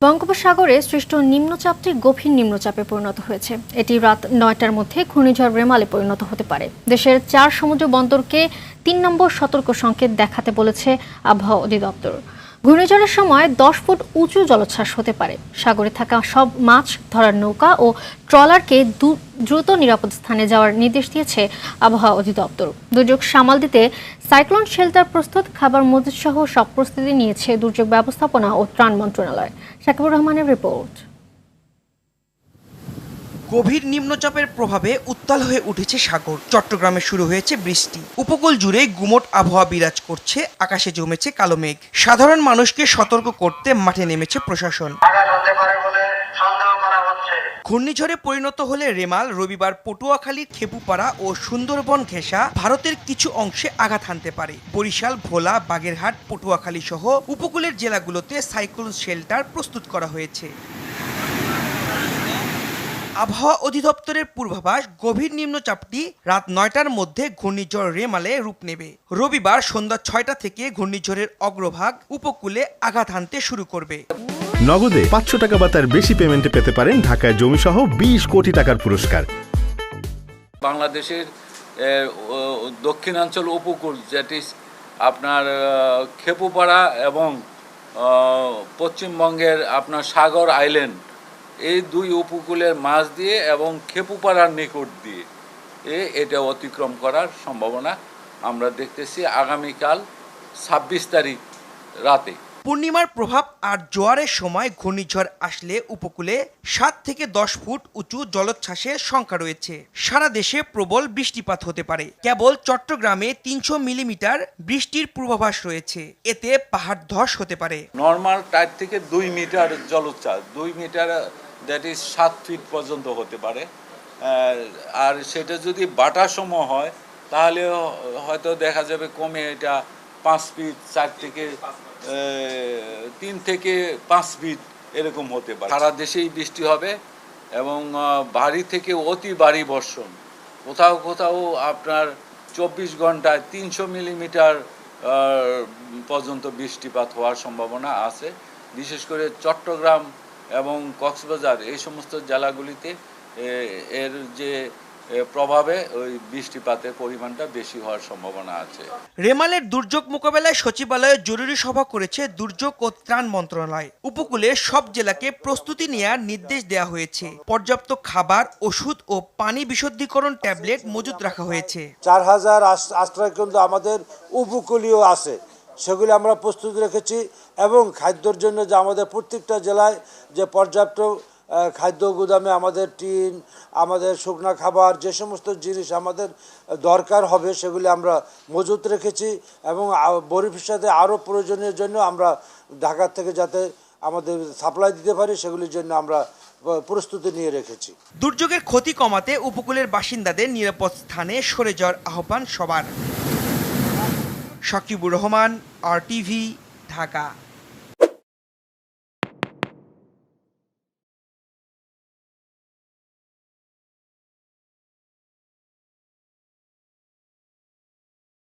বঙ্গোপসাগরে সৃষ্ট নিম্নচাপটি গভীর নিম্নচাপে পরিণত হয়েছে। এটি রাত ৯টার মধ্যে ঘূর্ণিঝড় রেমালে পরিণত হতে পারে। দেশের ৪ সমুদ্র বন্দরকে ৩ নম্বর সতর্ক সংকেত দেখাতে বলেছে আবহাওয়া অধিদপ্তর। ঘূর্ণিঝড়ের সময় ১০ ফুট উঁচু জলোচ্ছ্বাস হতে পারে। সাগরে থাকা সব মাছ ধরার নৌকা ও ট্রলারকে দ্রুত নিরাপদ স্থানে যাওয়ার নির্দেশ দিয়েছে আবহাওয়া অধিদপ্তর। দুর্যোগ সামাল দিতে সাইক্লোন শেল্টার প্রস্তুত, খাবার মজুদ সহ সব প্রস্তুতি নিয়েছে দুর্যোগ ব্যবস্থাপনা ও ত্রাণ মন্ত্রণালয়। শাকিবুর রহমানের রিপোর্ট। গভীর নিম্নচাপের প্রভাবে উত্তাল হয়ে উঠেছে সাগর। চট্টগ্রামে শুরু হয়েছে বৃষ্টি। উপকূল জুড়ে গুমোট আবহাওয়া বিরাজ করছে, আকাশে জমেছে কালো মেঘ। সাধারণ মানুষকে সতর্ক করতে মাঠে নেমেছে প্রশাসন। ঘূর্ণিঝড়ে পরিণত হলে রেমাল রবিবার পটুয়াখালীর খেপুপাড়া ও সুন্দরবন ঘেঁষা ভারতের কিছু অংশে আঘাত হানতে পারে। বরিশাল, ভোলা, বাগেরহাট, পটুয়াখালী সহ উপকূলের জেলাগুলোতে সাইক্লোন শেল্টার প্রস্তুত করা হয়েছে। আবহাওয়া অধিদপ্তরের পূর্বাভাস, গভীর নিম্নচাপটি রাত ৯টার মধ্যে ঘূর্ণিঝড় রেমালে রূপ নেবে। রবিবার সন্ধ্যা ৬টা থেকে ঘূর্ণিঝড়ের অগ্রভাগ উপকূলে আঘাত হানতে শুরু করবে। নগদে ৫০০ টাকা বা তার বেশি পেমেন্টে পেতে পারেন ঢাকায় জমিসহ ২০ কোটি টাকার পুরস্কার। বাংলাদেশের দক্ষিণাঞ্চল উপকূল, যেটি আপনার খেপুপাড়া এবং পশ্চিমবঙ্গের আপনার সাগর আইল্যান্ড, এই দুই উপকূলের মাঝ দিয়ে এবং খেপুপাড়ার নিকট দিয়ে এটা অতিক্রম করার সম্ভাবনা আমরা দেখতেছি আগামীকাল ২৬ তারিখ রাতে। পূর্ণিমার প্রভাব আর জোয়ারের সময় ঘূর্ণিঝড় আসলে উপকূলে ৭ থেকে ১০ ফুট উঁচু জলোচ্ছ্বাসের শঙ্কা রয়েছে। সারা দেশে প্রবল বৃষ্টিপাত হতে পারে। কেবল চট্টগ্রামে ৩০০ মিলিমিটার বৃষ্টির পূর্বাভাস রয়েছে। এতে পাহাড় ধস হতে পারে। নর্মাল টাইপ থেকে ২ মিটার জলোচ্ছ্বাস, ২ মিটার দ্যাট ইজ ৭ ফিট পর্যন্ত হতে পারে। আর সেটা যদি বাটার সময় হয় তাহলে হয়তো দেখা যাবে কমে এটা ৫ ফিট, ৪ থেকে ৩ থেকে ৫ ফিট এরকম হতে পারে। সারা দেশেই বৃষ্টি হবে এবং ভারী থেকে অতি ভারী বর্ষণ। কোথাও কোথাও আপনার ২৪ ঘন্টায় ৩০০ মিলিমিটার পর্যন্ত বৃষ্টিপাত হওয়ার সম্ভাবনা আছে। বিশেষ করে চট্টগ্রাম এবং কক্সবাজার এই সমস্ত জেলাগুলিতে এর যে প্রভাবে ওই বৃষ্টিপাতের পরিমাণটা বেশি হওয়ার সম্ভাবনা আছে। রেমালের দুর্যোগ মোকাবেলায় সচিবালয়ে জরুরি সভা করেছে দুর্যোগ ও ত্রাণ মন্ত্রণালয়। উপকূলে সব জেলাকে প্রস্তুতি নেওয়ার নির্দেশ দেওয়া হয়েছে। পর্যাপ্ত খাবার, ওষুধ ও পানি বিশুদ্ধীকরণ ট্যাবলেট মজুত রাখা হয়েছে। ৪,০০০ আশ্রয়কেন্দ্র আমাদের উপকূলীয় আছে, সেগুলি আমরা প্রস্তুত রেখেছি এবং খাদ্যর জন্য যে আমাদের প্রত্যেকটা জেলায় যে পর্যাপ্ত খাদ্য গুদামে আমাদের টিন, আমাদের শুকনো খাবার, যে সমস্ত জিনিস আমাদের দরকার হবে সেগুলি আমরা মজুত রেখেছি এবং ভবিষ্যতে আরও প্রয়োজনীয় জন্য আমরা ঢাকা থেকে যাতে আমাদের সাপ্লাই দিতে পারি সেগুলির জন্য আমরা প্রস্তুতি নিয়ে রেখেছি। দুর্যোগের ক্ষতি কমাতে উপকূলের বাসিন্দাদের নিরাপদ স্থানে সরে যাওয়ার আহ্বান সবার। শাকিবুর রহমান, RTV, ঢাকা।